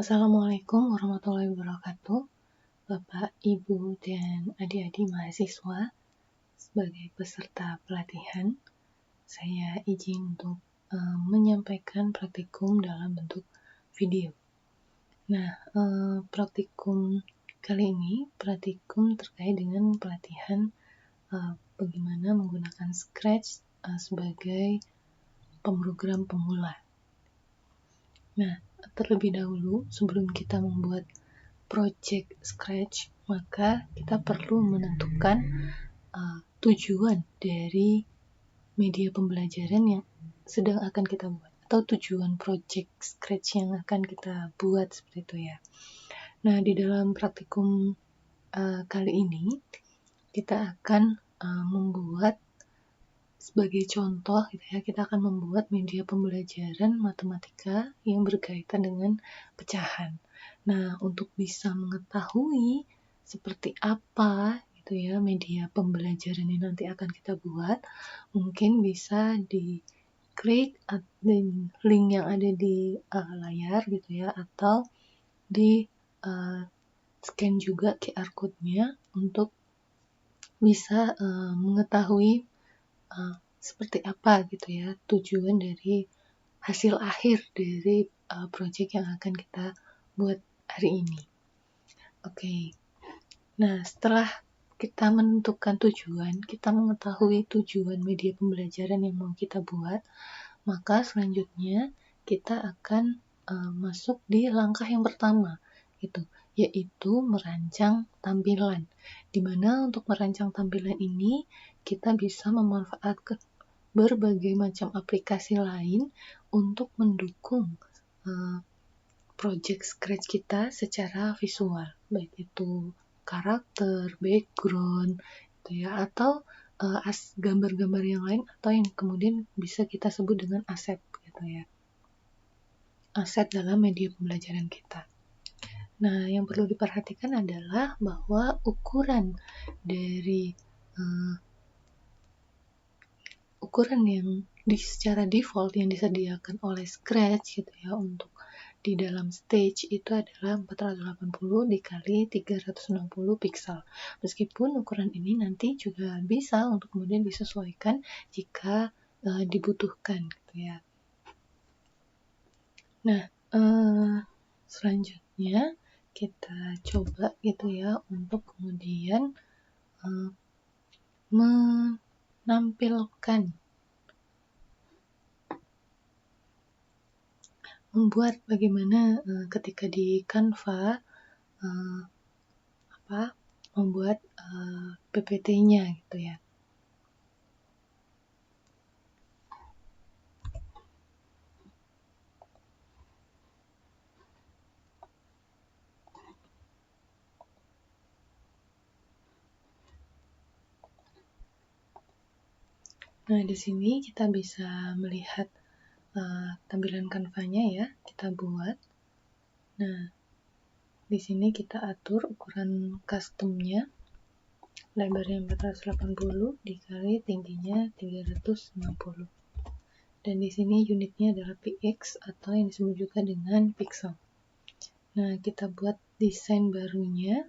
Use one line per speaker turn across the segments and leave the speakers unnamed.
Assalamualaikum warahmatullahi wabarakatuh, Bapak, Ibu, dan adik-adik mahasiswa. Sebagai peserta pelatihan, saya izin untuk menyampaikan praktikum dalam bentuk video. Nah, praktikum kali ini praktikum terkait dengan pelatihan bagaimana menggunakan Scratch sebagai pemrogram pemula. Nah, terlebih dahulu sebelum kita membuat project Scratch, maka kita perlu menentukan tujuan dari media pembelajaran yang sedang akan kita buat, atau tujuan project Scratch yang akan kita buat, seperti itu ya. Nah, di dalam praktikum kali ini kita akan membuat, sebagai contoh gitu ya, kita akan membuat media pembelajaran matematika yang berkaitan dengan pecahan. Nah, untuk bisa mengetahui seperti apa gitu ya media pembelajaran yang nanti akan kita buat, mungkin bisa diklik link yang ada di layar gitu ya, atau di scan juga QR code-nya untuk bisa mengetahui seperti apa gitu ya tujuan dari hasil akhir dari project yang akan kita buat hari ini. Oke. Nah, setelah kita menentukan tujuan, kita mengetahui tujuan media pembelajaran yang mau kita buat, maka selanjutnya kita akan masuk di langkah yang pertama, gitu, yaitu merancang tampilan. Dimana untuk merancang tampilan ini kita bisa memanfaatkan berbagai macam aplikasi lain untuk mendukung project Scratch kita secara visual, baik itu karakter, background, gitu ya, atau gambar-gambar yang lain, atau yang kemudian bisa kita sebut dengan aset, gitu ya, aset dalam media pembelajaran kita. Nah, yang perlu diperhatikan adalah bahwa ukuran dari ukuran yang secara default yang disediakan oleh Scratch gitu ya untuk di dalam stage itu adalah 480 dikali 360 pixel. Meskipun ukuran ini nanti juga bisa untuk kemudian disesuaikan jika dibutuhkan gitu ya. Nah, selanjutnya kita coba gitu ya untuk kemudian membuat bagaimana ketika di Canva membuat PPT-nya gitu ya. Nah, di sini kita bisa melihat tampilan Canva-nya ya, kita buat. Nah, di sini kita atur ukuran custom-nya, lebarnya 480 dikali tingginya 360. Dan di sini unitnya adalah px atau yang disebut juga dengan pixel. Nah, kita buat desain barunya.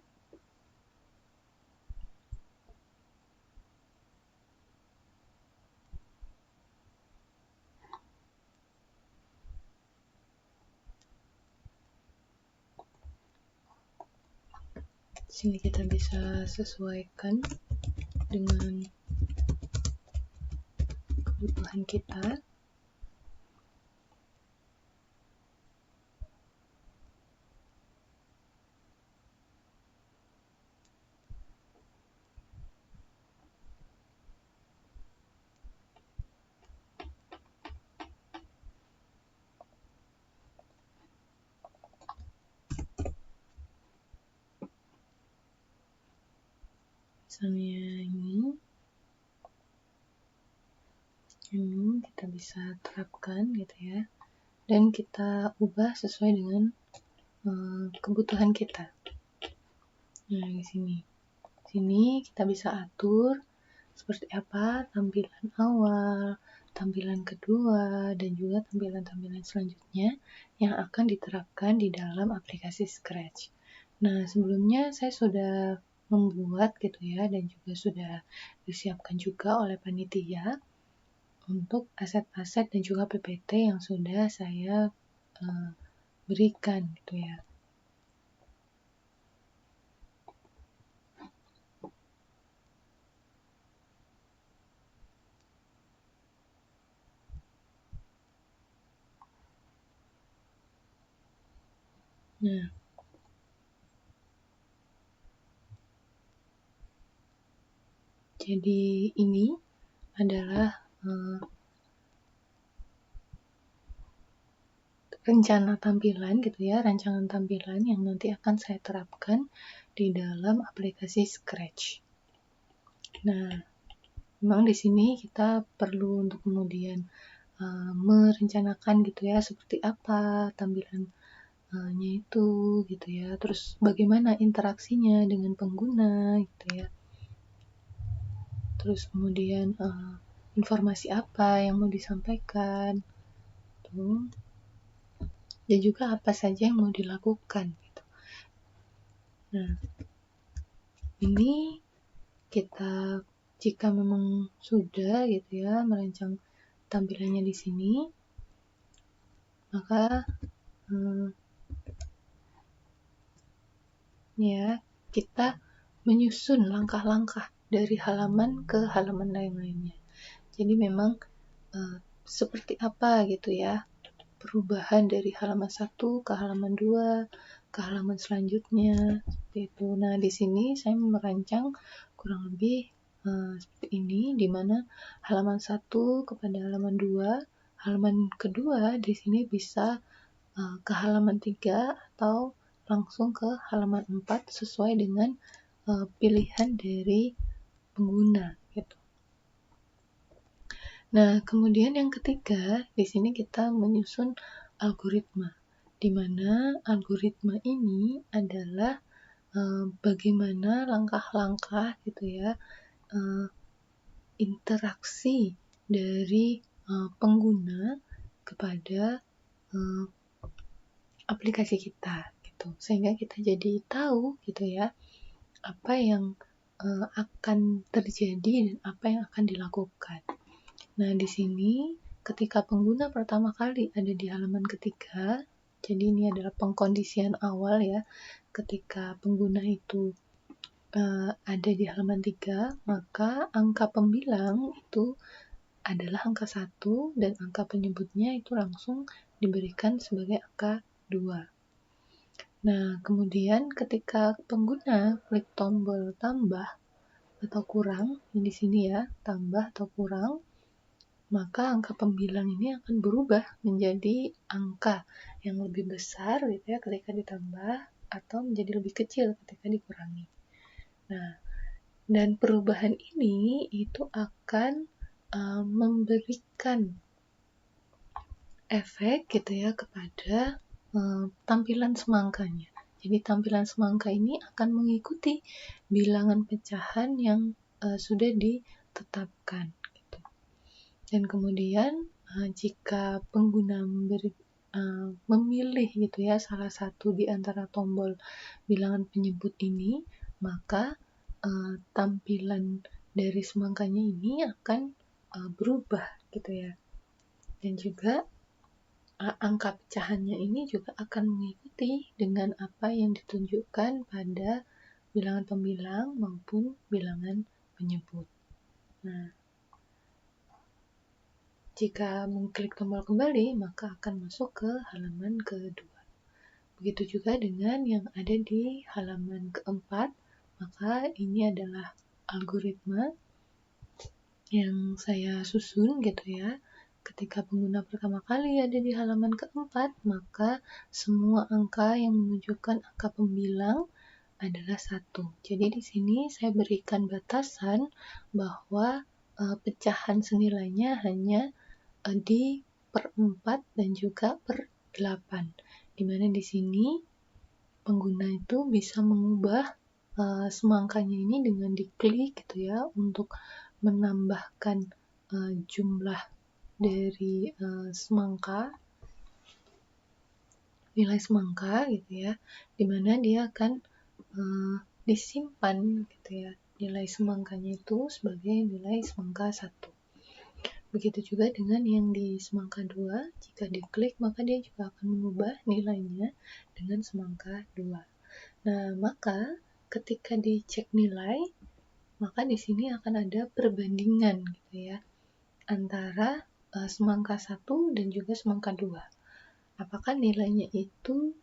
Sini kita bisa sesuaikan dengan kebutuhan kita. Misalnya ini kita bisa terapkan gitu ya, dan kita ubah sesuai dengan kebutuhan kita. Nah, di sini kita bisa atur seperti apa tampilan awal, tampilan kedua, dan juga tampilan-tampilan selanjutnya yang akan diterapkan di dalam aplikasi Scratch. Nah, sebelumnya saya sudah membuat gitu ya, dan juga sudah disiapkan juga oleh panitia untuk aset-aset dan juga PPT yang sudah saya berikan gitu ya. Nah, jadi ini adalah rencana tampilan gitu ya, rancangan tampilan yang nanti akan saya terapkan di dalam aplikasi Scratch. Nah, memang di sini kita perlu untuk kemudian merencanakan gitu ya, seperti apa tampilannya itu gitu ya, terus bagaimana interaksinya dengan pengguna gitu ya, terus kemudian informasi apa yang mau disampaikan tuh, dan juga apa saja yang mau dilakukan gitu. Nah, ini kita jika memang sudah gitu ya merancang tampilannya di sini, maka ya kita menyusun langkah-langkah dari halaman ke halaman lain-lainnya. Jadi memang seperti apa gitu ya perubahan dari halaman 1 ke halaman 2 ke halaman selanjutnya seperti itu. Nah, di sini saya merancang kurang lebih seperti ini, di mana halaman 1 kepada halaman 2, halaman kedua di sini bisa ke halaman 3 atau langsung ke halaman 4 sesuai dengan pilihan dari pengguna gitu. Nah, kemudian yang ketiga, di sini kita menyusun algoritma, di mana algoritma ini adalah bagaimana langkah-langkah gitu ya, interaksi dari pengguna kepada aplikasi kita gitu, sehingga kita jadi tahu gitu ya apa yang akan terjadi dan apa yang akan dilakukan. Nah, di sini ketika pengguna pertama kali ada di halaman ketiga, jadi ini adalah pengkondisian awal ya, ketika pengguna itu ada di halaman 3, maka angka pembilang itu adalah angka 1 dan angka penyebutnya itu langsung diberikan sebagai angka 2. Nah, kemudian ketika pengguna klik tombol tambah atau kurang, di sini ya, tambah atau kurang, maka angka pembilang ini akan berubah menjadi angka yang lebih besar gitu ya ketika ditambah, atau menjadi lebih kecil ketika dikurangi. Nah, dan perubahan ini itu akan memberikan efek gitu ya kepada tampilan semangkanya. Jadi tampilan semangka ini akan mengikuti bilangan pecahan yang sudah ditetapkan gitu. Dan kemudian jika pengguna memilih gitu ya salah satu di antara tombol bilangan penyebut ini, maka tampilan dari semangkanya ini akan berubah gitu ya. Dan juga angka pecahannya ini juga akan mengikuti dengan apa yang ditunjukkan pada bilangan pembilang maupun bilangan penyebut. Nah, jika mengklik tombol kembali, maka akan masuk ke halaman kedua. Begitu juga dengan yang ada di halaman keempat, maka ini adalah algoritma yang saya susun gitu ya. Ketika pengguna pertama kali ada di halaman keempat, maka semua angka yang menunjukkan angka pembilang adalah 1. Jadi di sini saya berikan batasan bahwa pecahan senilainya hanya di per 4 dan juga per 8. Dimana di sini pengguna itu bisa mengubah semangkanya ini dengan diklik gitu ya untuk menambahkan jumlah dari nilai semangka gitu ya, dimana dia akan disimpan gitu ya, nilai semangkanya itu sebagai nilai semangka 1. Begitu juga dengan yang di semangka 2, jika diklik maka dia juga akan mengubah nilainya dengan semangka 2. Nah, maka ketika dicek nilai, maka di sini akan ada perbandingan gitu ya, antara semangka 1 dan juga semangka 2. Apakah nilainya itu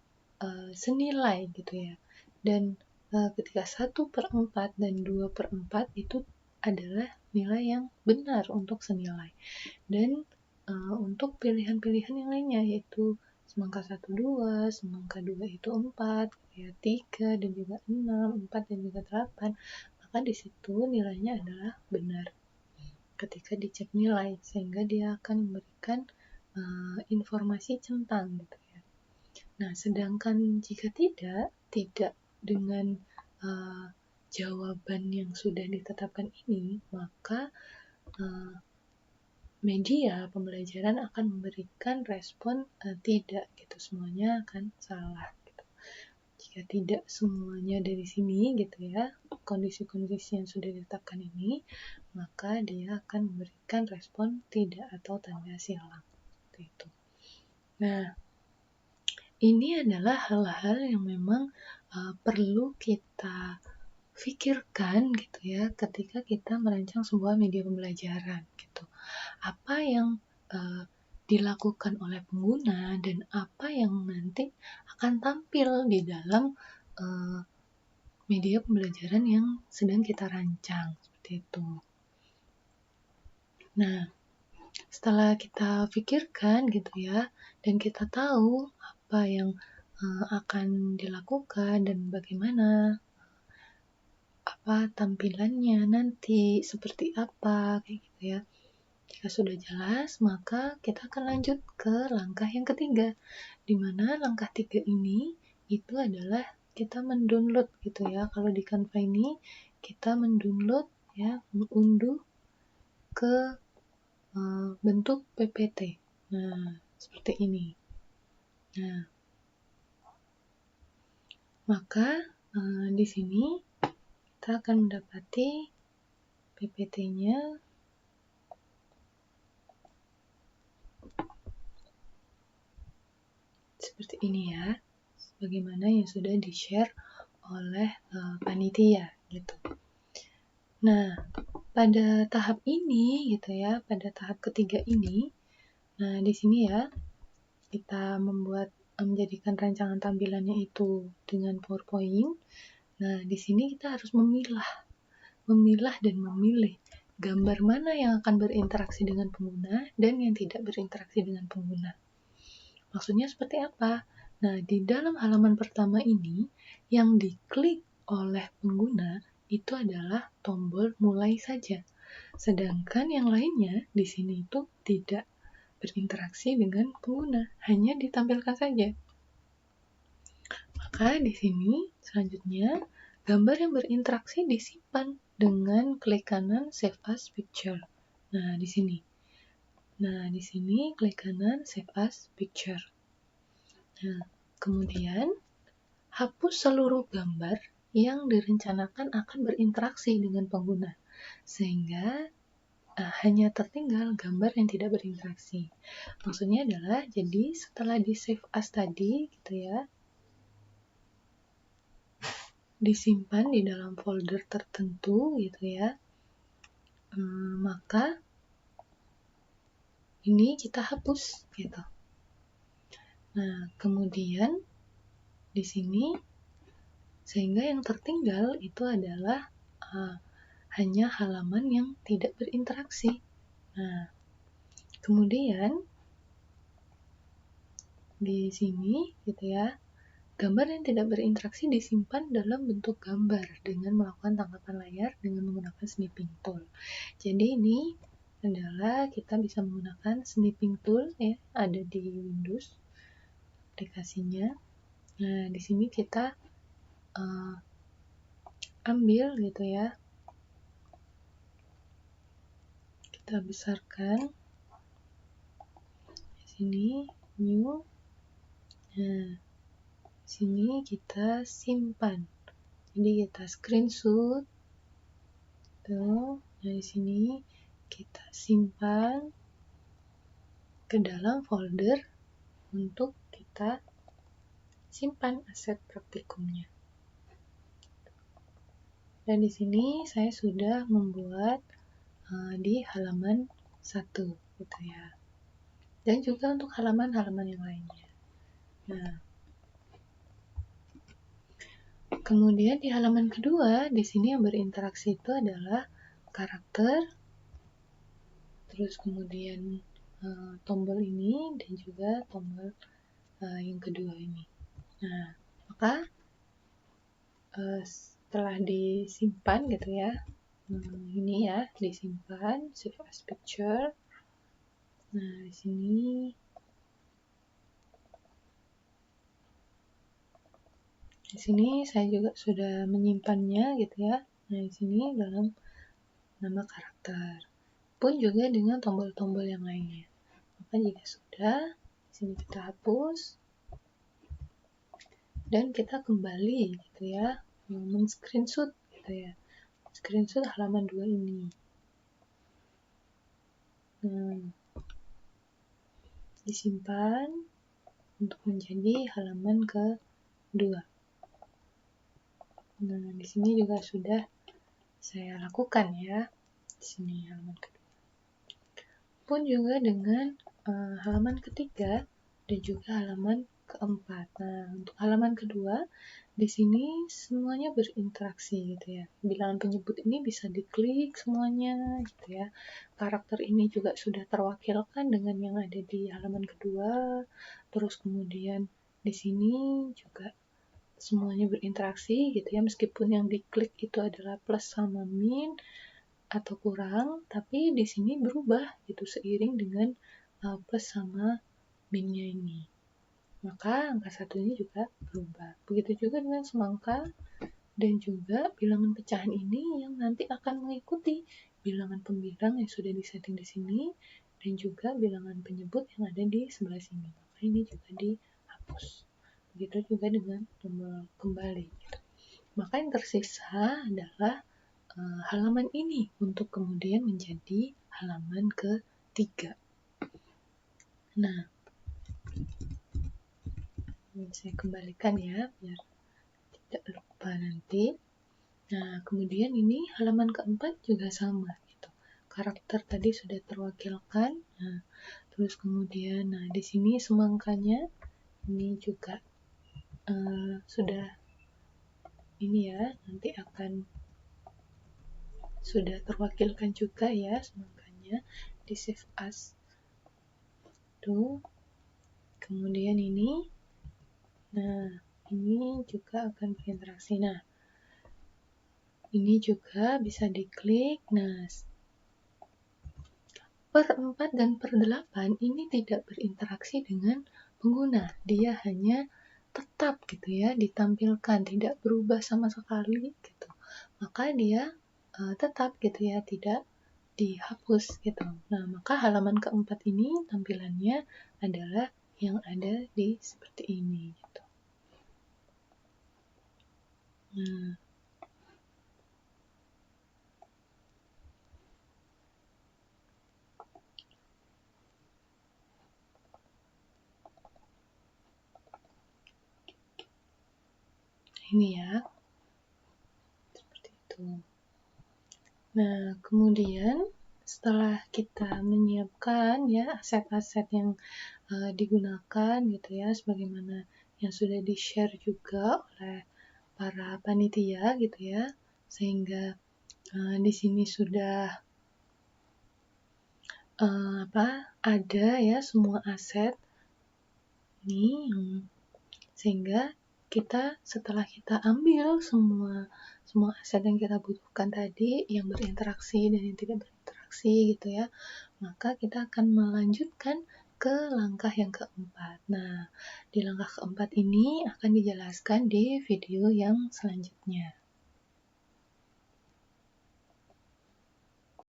senilai gitu ya. Dan ketika 1/4 dan 2/4 itu adalah nilai yang benar untuk senilai. Dan untuk pilihan-pilihan yang lainnya, yaitu semangka 1, 2, semangka 2 itu 4, ya, 3, dan juga 6, 4, dan juga 8, maka di situ nilainya adalah benar ketika dicek nilai, sehingga dia akan memberikan informasi centang gitu ya. Nah, sedangkan jika tidak dengan jawaban yang sudah ditetapkan ini, maka media pembelajaran akan memberikan respon tidak gitu, semuanya akan salah gitu. Jika tidak semuanya dari sini gitu ya, kondisi-kondisi yang sudah ditetapkan ini, maka dia akan memberikan respon tidak atau tanda silang gitu. Nah, ini adalah hal-hal yang memang perlu kita pikirkan gitu ya, ketika kita merancang sebuah media pembelajaran gitu. Apa yang dilakukan oleh pengguna dan apa yang nanti akan tampil di dalam media pembelajaran yang sedang kita rancang, seperti itu. Nah, setelah kita pikirkan gitu ya, dan kita tahu apa yang akan dilakukan dan bagaimana tampilannya nanti, seperti apa, kayak gitu ya. Jika sudah jelas, maka kita akan lanjut ke langkah yang ketiga, di mana langkah 3 ini itu adalah kita mendownload gitu ya. Kalau di Canva ini kita mendownload ya, mengunduh ke bentuk PPT. Nah, seperti ini. Nah, maka di sini kita akan mendapati PPT-nya seperti ini ya, bagaimana yang sudah di-share oleh panitia gitu. Nah, pada tahap ini gitu ya, pada tahap ketiga ini, nah di sini ya kita menjadikan rancangan tampilannya itu dengan PowerPoint. Nah, di sini kita harus memilah dan memilih gambar mana yang akan berinteraksi dengan pengguna dan yang tidak berinteraksi dengan pengguna. Maksudnya seperti apa? Nah, di dalam halaman pertama ini, yang diklik oleh pengguna itu adalah tombol mulai saja. Sedangkan yang lainnya di sini itu tidak berinteraksi dengan pengguna, hanya ditampilkan saja. Maka di sini selanjutnya, gambar yang berinteraksi disimpan dengan klik kanan Save as Picture. Nah, di sini. Nah, di sini klik kanan Save as Picture. Nah, kemudian hapus seluruh gambar yang direncanakan akan berinteraksi dengan pengguna, sehingga hanya tertinggal gambar yang tidak berinteraksi. Maksudnya adalah, jadi setelah di save as tadi gitu ya, disimpan di dalam folder tertentu gitu ya, maka ini kita hapus gitu. Nah, kemudian di sini sehingga yang tertinggal itu adalah hanya halaman yang tidak berinteraksi. Nah, kemudian di sini gitu ya, gambar yang tidak berinteraksi disimpan dalam bentuk gambar dengan melakukan tangkapan layar dengan menggunakan snipping tool. Jadi ini adalah kita bisa menggunakan snipping tool ya, ada di Windows aplikasinya. Nah, di sini kita ambil gitu ya, kita besarkan sini new. Nah, sini kita simpan. Jadi kita screenshot. Tuh. Nah, di sini kita simpan ke dalam folder untuk kita simpan aset praktikumnya. Dan di sini saya sudah membuat di halaman 1 gitu ya. Dan juga untuk halaman-halaman yang lainnya. Nah, kemudian di halaman kedua, di sini yang berinteraksi itu adalah karakter, terus kemudian tombol ini, dan juga tombol yang kedua ini. Nah, maka setelah disimpan gitu ya, ini ya disimpan, save as picture. Nah, di sini saya juga sudah menyimpannya gitu ya. Nah, di sini dalam nama karakter. Pun juga dengan tombol-tombol yang lainnya. Maka jika sudah, di sini kita hapus dan kita kembali gitu ya, men-screenshot gitu ya. Screenshot halaman 2 ini. Nah, disimpan untuk menjadi halaman kedua. Nah, di sini juga sudah saya lakukan ya. Di sini halaman kedua. Pun juga dengan halaman ketiga dan juga halaman keempat. Nah, untuk halaman kedua, di sini semuanya berinteraksi gitu ya. Bilangan penyebut ini bisa diklik semuanya gitu ya. Karakter ini juga sudah terwakilkan dengan yang ada di halaman kedua. Terus kemudian di sini juga semuanya berinteraksi gitu ya, meskipun yang diklik itu adalah plus sama min atau kurang, tapi di sini berubah gitu seiring dengan plus sama minnya ini. Maka angka satunya juga berubah. Begitu juga dengan semangka dan juga bilangan pecahan ini yang nanti akan mengikuti bilangan pembilang yang sudah disetting di sini dan juga bilangan penyebut yang ada di sebelah sini. Maka ini juga dihapus. Begitu juga dengan tombol kembali. Gitu. Maka yang tersisa adalah halaman ini untuk kemudian menjadi halaman ketiga. Nah, saya kembalikan ya biar tidak lupa nanti. Nah, kemudian ini halaman keempat juga sama gitu. Karakter tadi sudah terwakilkan. Nah, terus kemudian di sini semangkanya ini juga sudah ini ya, nanti akan sudah terwakilkan juga ya semangkanya di save as. Tuh. Kemudian ini ini juga akan berinteraksi. Nah, ini juga bisa diklik. Nah, per 4 dan per 8 ini tidak berinteraksi dengan pengguna. Dia hanya tetap gitu ya, ditampilkan, tidak berubah sama sekali gitu. Maka dia tetap gitu ya, tidak dihapus gitu. Nah, maka halaman keempat ini tampilannya adalah yang ada di seperti ini gitu. Nah, ini ya, seperti itu. Nah, kemudian setelah kita menyiapkan ya aset-aset yang digunakan gitu ya, sebagaimana yang sudah di-share juga oleh para panitia gitu ya, sehingga di sini sudah ada ya semua aset ini, sehingga kita setelah kita ambil semua aset yang kita butuhkan tadi, yang berinteraksi dan yang tidak berinteraksi gitu ya, maka kita akan melanjutkan ke langkah yang keempat. Nah, di langkah keempat ini akan dijelaskan di video yang selanjutnya.